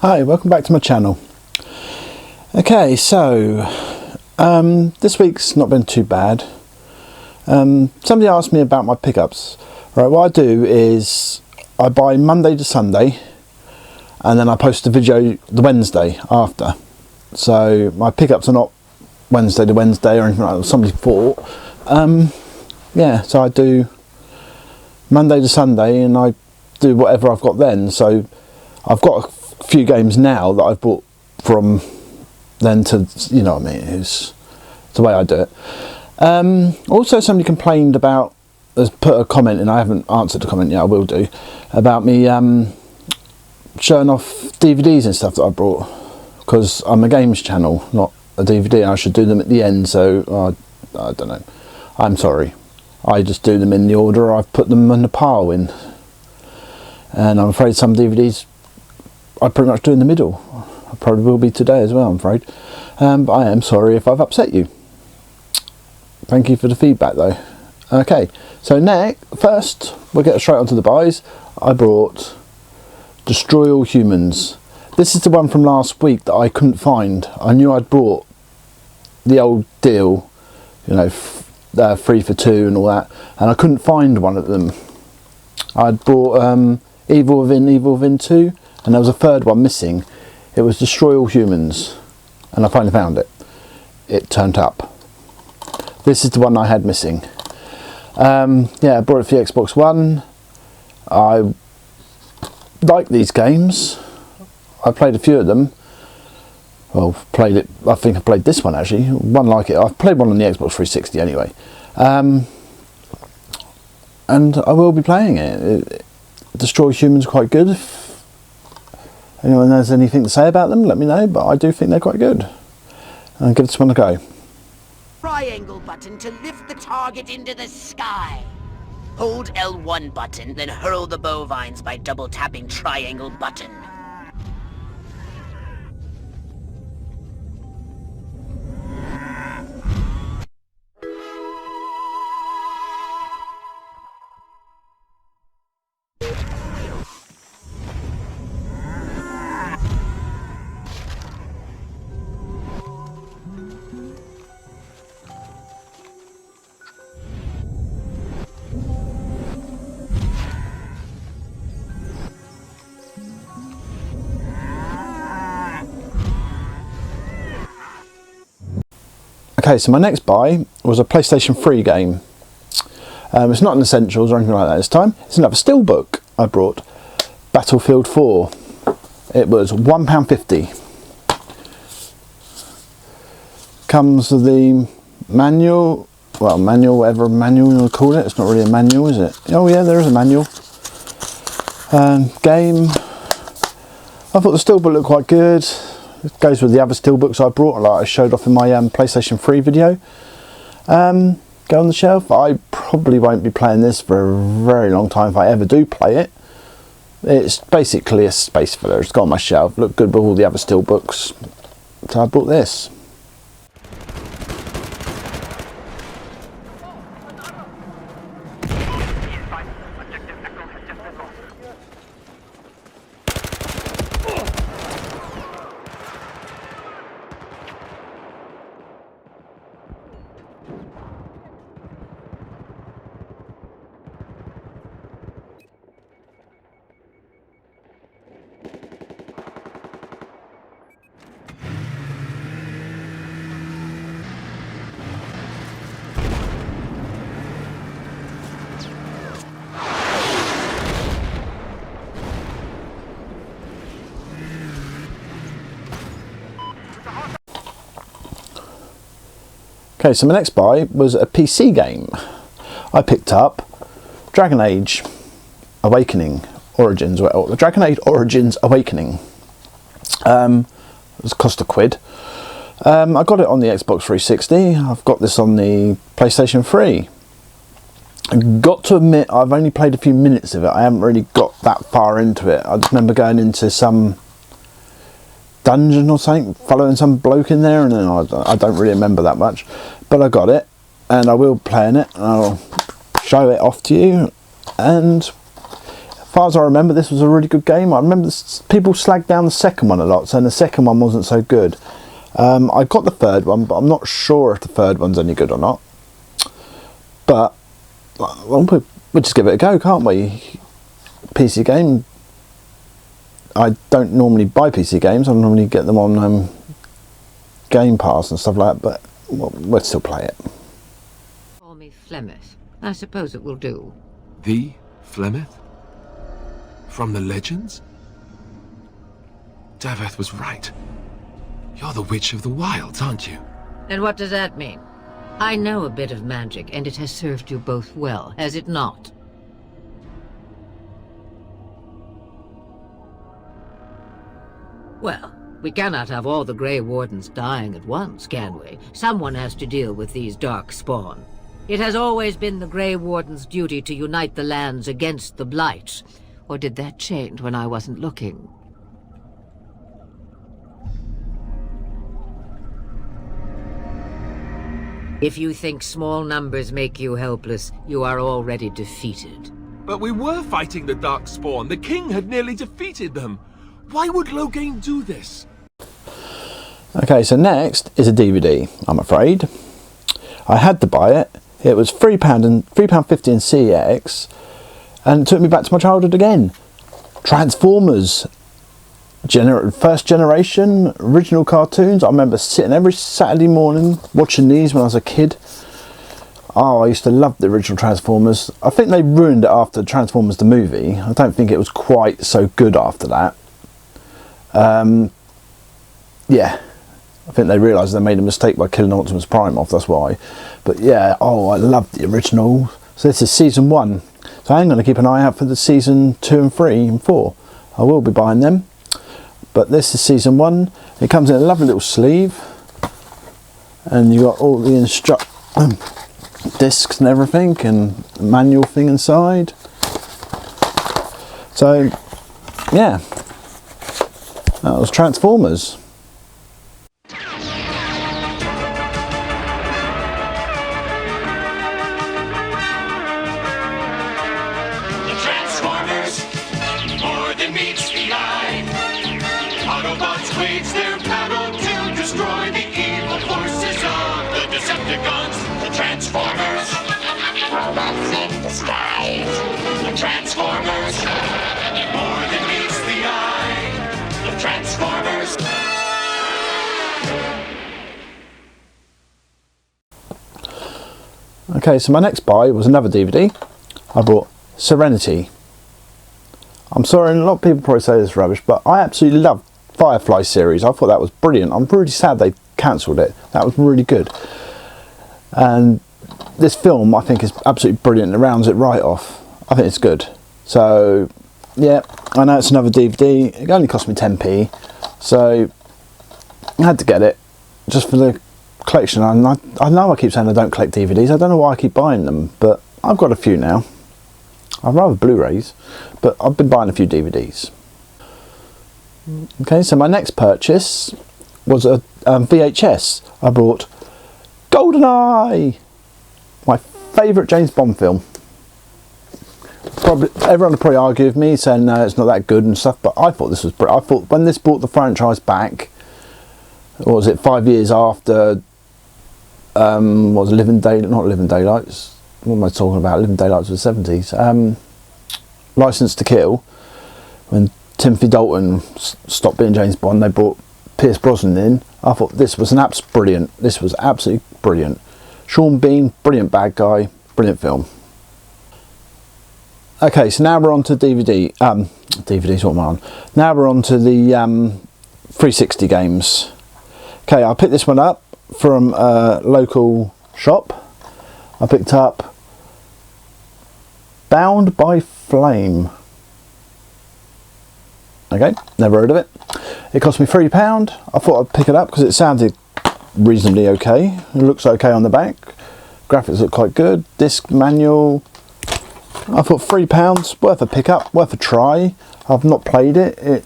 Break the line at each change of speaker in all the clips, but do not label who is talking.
Hi, welcome back to my channel. Okay, so this week's not been too bad. Somebody asked me about my pickups. Right, what I do is I buy Monday to Sunday and then I post a video the Wednesday after. So my pickups are not Wednesday to Wednesday or anything like that. Somebody thought. Yeah, so I do Monday to Sunday and I do whatever I've got then. So I've got a few games now that I've bought from then to, you know what I mean, it's the way I do it. Also somebody complained about, has put a comment in, I haven't answered the comment yet, I will do, about me showing off DVDs and stuff that I brought, because I'm a games channel, not a DVD. I should do them at the end, so I don't know, I'm sorry. I just do them in the order I've put them in the pile in, and I'm afraid some DVDs I pretty much do in the middle. I probably will be today as well, I'm afraid. But I am sorry if I've upset you. Thank you for the feedback though. Okay, so first we'll get straight onto the buys. I brought Destroy All Humans. This is the one from last week that I couldn't find. I knew I'd bought the old deal, you know, 3 for 2 and all that, and I couldn't find one of them. I'd bought Evil Within 2, and there was a third one missing. It was Destroy All Humans, and I finally found it. It turned up. This is the one I had missing. Yeah, I bought it for the Xbox One. I like these games. I played a few of them. Well, played it. I think I played this one actually. One like it. I've played one on the Xbox 360 anyway. And I will be playing it. Destroy Humans quite good. If anyone has anything to say about them, let me know, but I do think they're quite good. I'll give this one a go.
Triangle button to lift the target into the sky. Hold L1 button, then hurl the bovines by double tapping triangle button.
Okay, so my next buy was a PlayStation 3 game. It's not an Essentials or anything like that this time. It's another Steelbook I brought. Battlefield 4. It was £1.50. Comes with the manual, well, manual, whatever manual you want to call it. It's not really a manual, is it? Oh yeah, there is a manual. Game. I thought the Steelbook looked quite good. It goes with the other Steelbooks I brought, like I showed off in my PlayStation 3 video. Go on the shelf. I probably won't be playing this for a very long time if I ever do play it. It's basically a space filler. It's got on my shelf. Looked good with all the other Steelbooks. So I bought this. Okay, so my next buy was a PC game. I picked up Dragon Age Awakening Origins, or the Dragon Age Origins Awakening. It was cost £1. I got it on the Xbox 360. I've got this on the PlayStation 3. I got to admit, I've only played a few minutes of it. I haven't really got that far into it. I just remember going into some dungeon or something, following some bloke in there, and then I don't really remember that much. But I got it, and I will play in it, and I'll show it off to you. And far as I remember, this was a really good game. I remember people slagged down the second one a lot, saying the second one wasn't so good. I got the third one, but I'm not sure if the third one's any good or not. But well, we'll just give it a go, can't we? PC game. I don't normally buy PC games. I normally get them on Game Pass and stuff like that, but we'll still play it.
Call me Flemeth. I suppose it will do.
The Flemeth? From the legends? Daveth was right. You're the Witch of the Wilds, aren't you?
And what does that mean? I know a bit of magic, and it has served you both well, has it not? Well, we cannot have all the Grey Wardens dying at once, can we? Someone has to deal with these dark spawn. It has always been the Grey Warden's duty to unite the lands against the Blight. Or did that change when I wasn't looking? If you think small numbers make you helpless, you are already defeated.
But we were fighting the dark spawn. The king had nearly defeated them. Why would Loghain do this?
Okay, so next is a DVD, I'm afraid. I had to buy it. It was £3 and £3.50 in CEX, and it took me back to my childhood again. Transformers, first generation, original cartoons. I remember sitting every Saturday morning watching these when I was a kid. Oh, I used to love the original Transformers. I think they ruined it after Transformers the movie. I don't think it was quite so good after that. Yeah, I think they realised they made a mistake by killing Optimus Prime off, that's why. But yeah, oh, I love the original. So this is season 1. So I'm going to keep an eye out for the season 2 and 3 and 4. I will be buying them. But this is season 1. It comes in a lovely little sleeve. And you got all the discs and everything, and the manual thing inside. So, yeah. That was Transformers.
Autobots wage their battle to destroy the evil forces of the Decepticons, the Transformers. Robots in disguise. The Transformers. More than meets the eye. The Transformers.
Okay, so my next buy was another DVD. I bought Serenity. I'm sorry, a lot of people probably say this is rubbish, but I absolutely love Firefly series. I thought that was brilliant. I'm really sad they cancelled it. That was really good. And this film I think is absolutely brilliant. It rounds it right off. I think it's good. So yeah, I know it's another DVD. It only cost me 10p, so I had to get it just for the collection. I know I keep saying I don't collect DVDs. I don't know why I keep buying them, but I've got a few now. I'd rather Blu-rays, but I've been buying a few DVDs. Okay, so my next purchase was a VHS. I brought GoldenEye, my favourite James Bond film. Everyone would probably argue with me, saying no, it's not that good and stuff, but I thought this was brilliant. I thought when this brought the franchise back, what was it, 5 years after, was Living Daylights, not Living Daylights, what am I talking about? Living Daylights was the 70s. License to Kill, when Timothy Dalton stopped being James Bond, they brought Pierce Brosnan in. I thought this was brilliant. This was absolutely brilliant. Sean Bean, brilliant bad guy, brilliant film. Okay, so now we're on to DVD. DVDs, what am I on? Now we're on to the 360 games. Okay, I picked this one up from a local shop. I picked up Bound by Flame. Okay, never heard of it. It cost me £3. I thought I'd pick it up because it sounded reasonably okay. It looks okay on the back. Graphics look quite good. Disc manual. I thought £3 worth a pickup, worth a try. I've not played it. It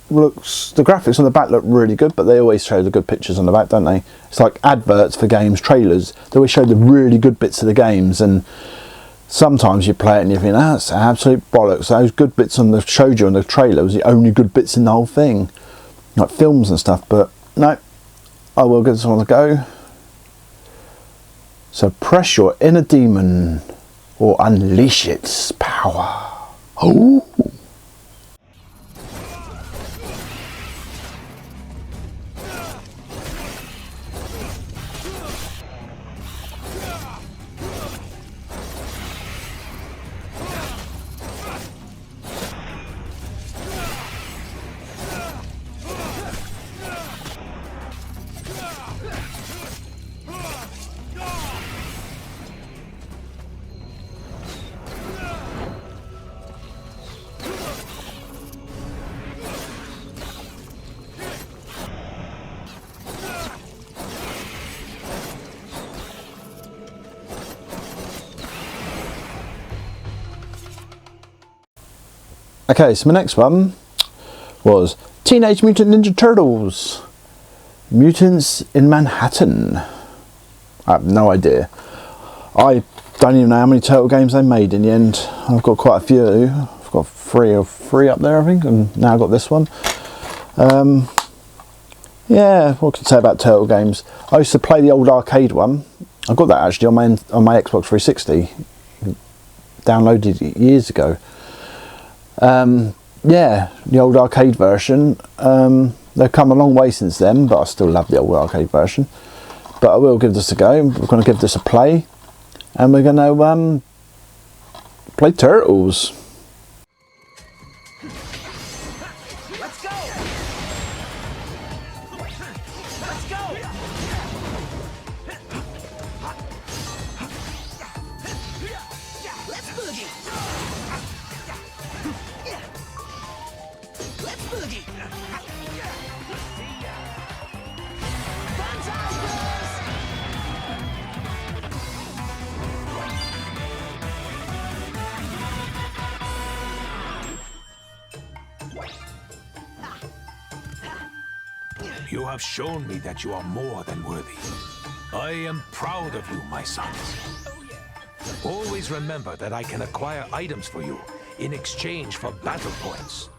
looks, the graphics on the back look really good, but they always show the good pictures on the back, don't they? It's like adverts for games, trailers. They always show the really good bits of the games, and sometimes you play it and you think, that's absolute bollocks. Those good bits on the showed you on the trailer was the only good bits in the whole thing, like films and stuff. But no, I will give this one a go. So press your inner demon or unleash its power. Oh. Okay, so my next one was Teenage Mutant Ninja Turtles, Mutants in Manhattan. I have no idea. I don't even know how many Turtle games they made in the end. I've got quite a few. I've got three up there, I think, and now I've got this one. Yeah, what can I say about Turtle games? I used to play the old arcade one. I got that actually on my Xbox 360. Downloaded it years ago. Yeah, the old arcade version. They've come a long way since then, but I still love the old arcade version. But I will give this a go. We're going to give this a play, and we're going to play Turtles.
Let's go! Let's go! Let's boogie! Let's boogie! Banzai Bros!
You have shown me that you are more than worthy. I am proud of you, my sons. Always remember that I can acquire items for you in exchange for battle points.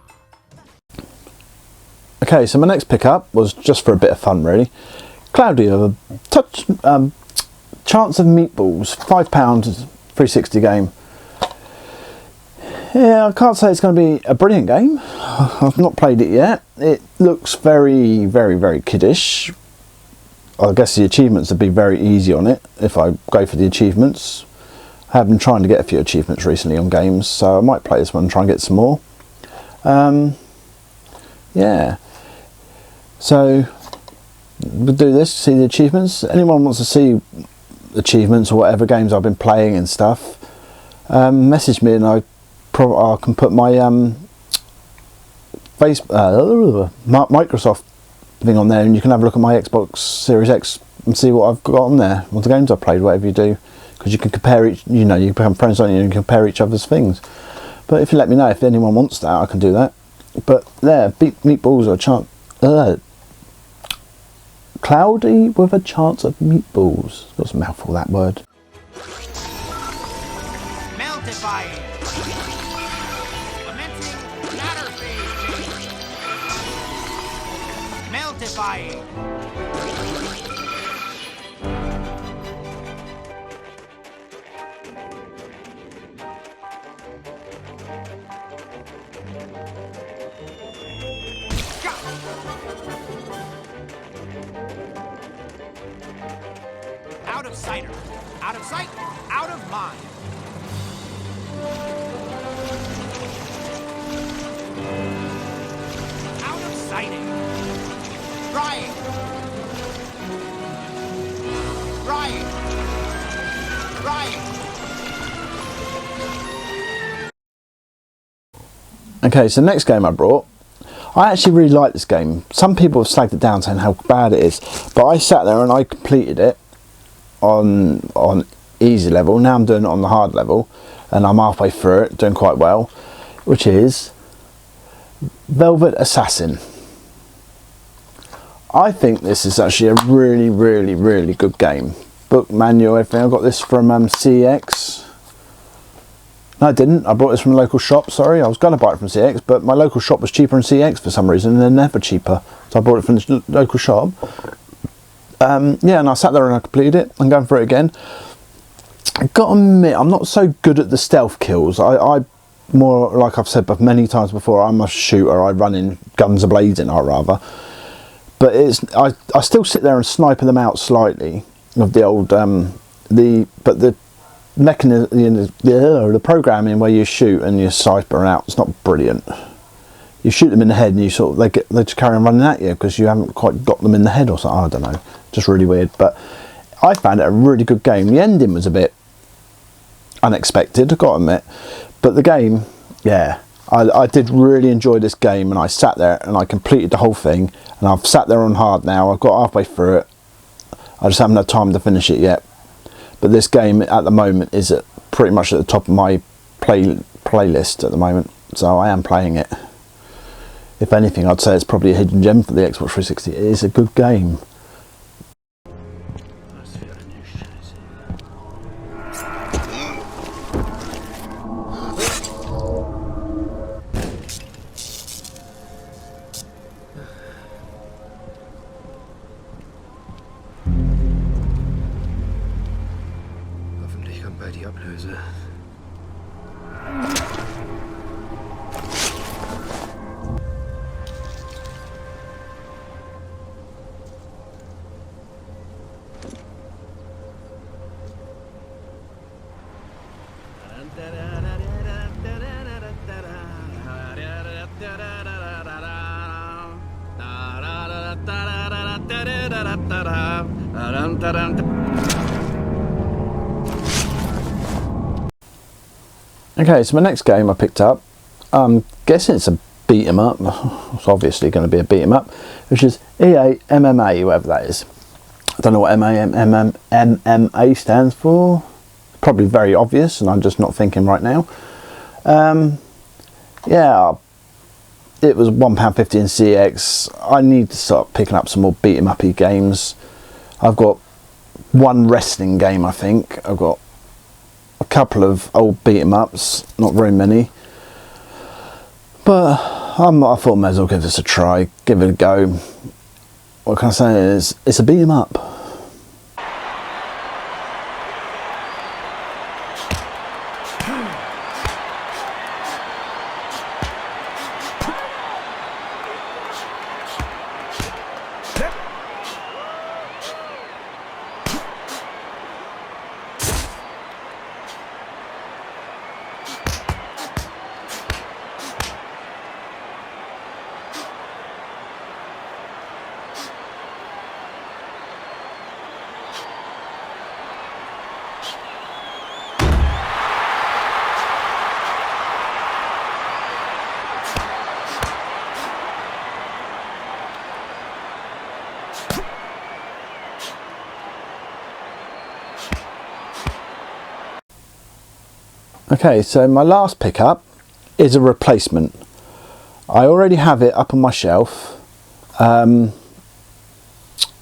Okay, so my next pickup was just for a bit of fun, really. Cloudy of a touch, Chance of Meatballs, £5, 360 game. Yeah, I can't say it's going to be a brilliant game. I've not played it yet. It looks very, very, very kiddish. I guess the achievements would be very easy on it if I go for the achievements. I have been trying to get a few achievements recently on games, so I might play this one and try and get some more. Yeah. So we'll do this, see the achievements. Anyone wants to see achievements or whatever games I've been playing and stuff, message me and I can put my Microsoft thing on there, and you can have a look at my Xbox Series X and see what I've got on there, what the games I've played, whatever you do, because you can compare each, you know, you become friends on you and compare each other's things. But if you let me know if anyone wants that, I can do that. But there, meatballs are a chance. Cloudy with a chance of meatballs. Got some mouthful that word.
Meltifying. Commencing latter phase change. Meltifying. Out of sight, out of sight, out of mind. Out of sighting. Drying. Drying. Drying.
Okay, so the next game I brought, I actually really like this game. Some people have slagged it down saying how bad it is, but I sat there and I completed it on easy level. Now I'm doing it on the hard level, and I'm halfway through it, doing quite well, which is Velvet Assassin. I think this is actually a really, really, really good game. Book, manual, everything. I got this from CEX. No, I didn't. I bought this from a local shop, sorry. I was going to buy it from CX, but my local shop was cheaper than CX for some reason, and they're never cheaper. So I bought it from the local shop. Yeah, and I sat there and I completed it. I'm going for it again. I've got to admit, I'm not so good at the stealth kills. I more, like I've said many times before, I'm a shooter. I run in guns a-blazing, rather. But I still sit there and snipe them out slightly of the old, but the mechanism, the programming where you shoot and you sniper out, it's not brilliant. You shoot them in the head and you sort of, they just carry on running at you because you haven't quite got them in the head or something. I don't know, just really weird. But I found it a really good game. The ending was a bit unexpected, I've got to admit, but the game, yeah, I did really enjoy this game, and I sat there and I completed the whole thing, and I've sat there on hard now. I've got halfway through it. I just haven't had time to finish it yet, but this game at the moment is pretty much at the top of my playlist at the moment, so I am playing it. If anything, I'd say it's probably a hidden gem for the Xbox 360. It is a good game.
Hoffentlich kommt bald die Ablöse.
Okay, so my next game I picked up, I'm guessing it's a beat 'em up. It's obviously going to be a beat 'em up, which is EA MMA, whatever that is. I don't know what MMA stands for. Probably very obvious, and I'm just not thinking right now. Yeah, it was £1.50 in CX. I need to start picking up some more beat 'em uppy games. I've got one wrestling game, I think. I've got a couple of old beat 'em ups, not very many. But I thought I may as well give this a try, give it a go. What can I say is, it's a beat 'em up. Okay, so my last pickup is a replacement. I already have it up on my shelf.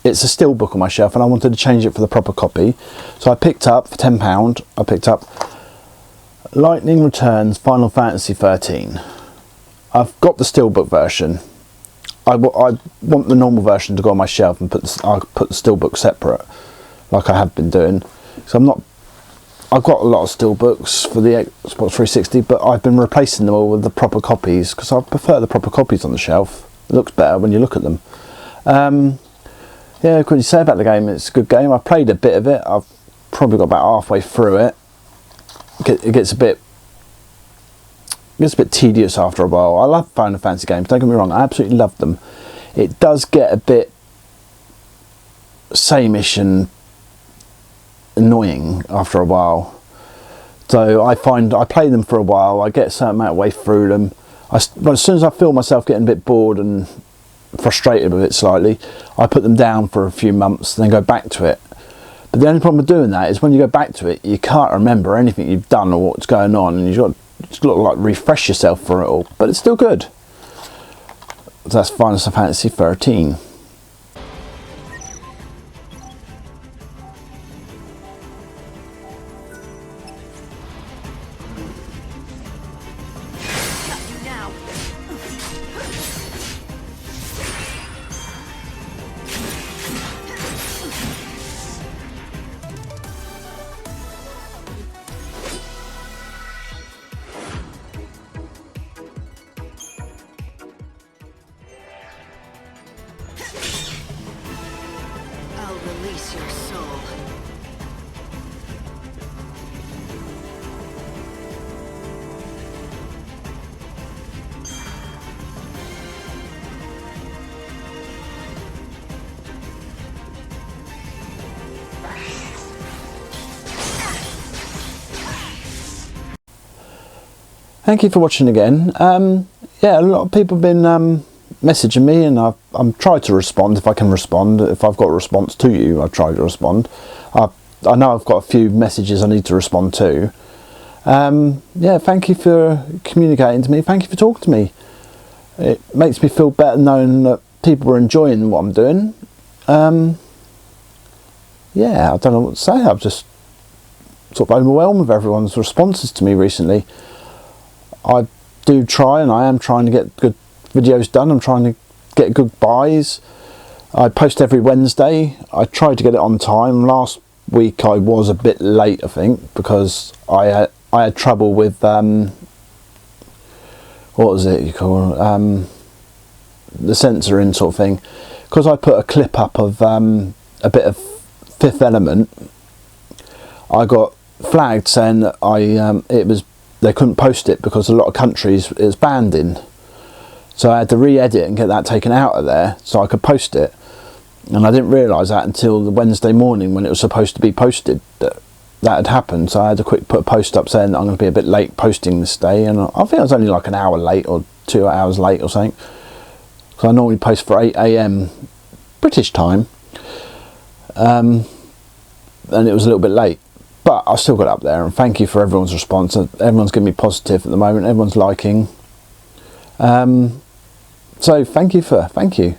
It's a Steelbook on my shelf, and I wanted to change it for the proper copy. So I picked up, for £10, I picked up Lightning Returns Final Fantasy 13. I've got the Steelbook version. I want the normal version to go on my shelf and I'll put the Steelbook separate, like I have been doing. So I've got a lot of Steelbooks for the Xbox 360, but I've been replacing them all with the proper copies because I prefer the proper copies on the shelf. It looks better when you look at them. Yeah, what can you say about the game? It's a good game. I played a bit of it. I've probably got about halfway through it. It gets a bit tedious after a while. I love Final Fantasy games, don't get me wrong, I absolutely love them. It does get a bit sameish and annoying after a while. So I find I play them for a while, I get a certain amount of way through them. But as soon as I feel myself getting a bit bored and frustrated with it slightly, I put them down for a few months and then go back to it. But the only problem with doing that is when you go back to it, you can't remember anything you've done or what's going on, and you've got to like refresh yourself for it all. But it's still good. So that's Final Fantasy 13. thank you for watching again. Yeah, a lot of people have been messaging me, and I'm tried to respond if I can respond. If I've got a response to you, I try to respond. I know I've got a few messages I need to respond to. Yeah, thank you for communicating to me. Thank you for talking to me. It makes me feel better knowing that people are enjoying what I'm doing. Yeah, I don't know what to say. I've just sort of overwhelmed with everyone's responses to me recently. I do try, and I am trying to get good videos done. I'm trying to get good buys. I post every Wednesday. I try to get it on time. Last week I was a bit late, I think, because I had trouble with what was it you call the censoring sort of thing, because I put a clip up of a bit of Fifth Element. I got flagged saying that they couldn't post it because a lot of countries it was banned in, so I had to re-edit and get that taken out of there so I could post it. And I didn't realise that until the Wednesday morning when it was supposed to be posted that had happened. So I had to quick put a post up saying that I'm going to be a bit late posting this day, and I think I was only like an hour late or 2 hours late or something, because I normally post for 8 AM British time, and it was a little bit late, but I still got up there. And thank you for everyone's response. Everyone's giving me positive at the moment. Everyone's liking. So thank you.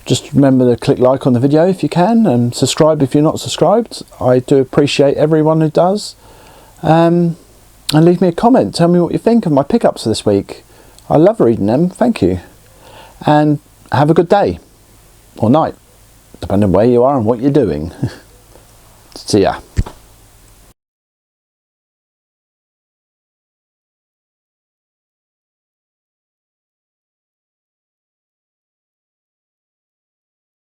Just remember to click like on the video if you can, and subscribe if you're not subscribed. I do appreciate everyone who does. And leave me a comment. Tell me what you think of my pickups this week. I love reading them. Thank you. And have a good day. Or night, depending on where you are and what you're doing. See ya.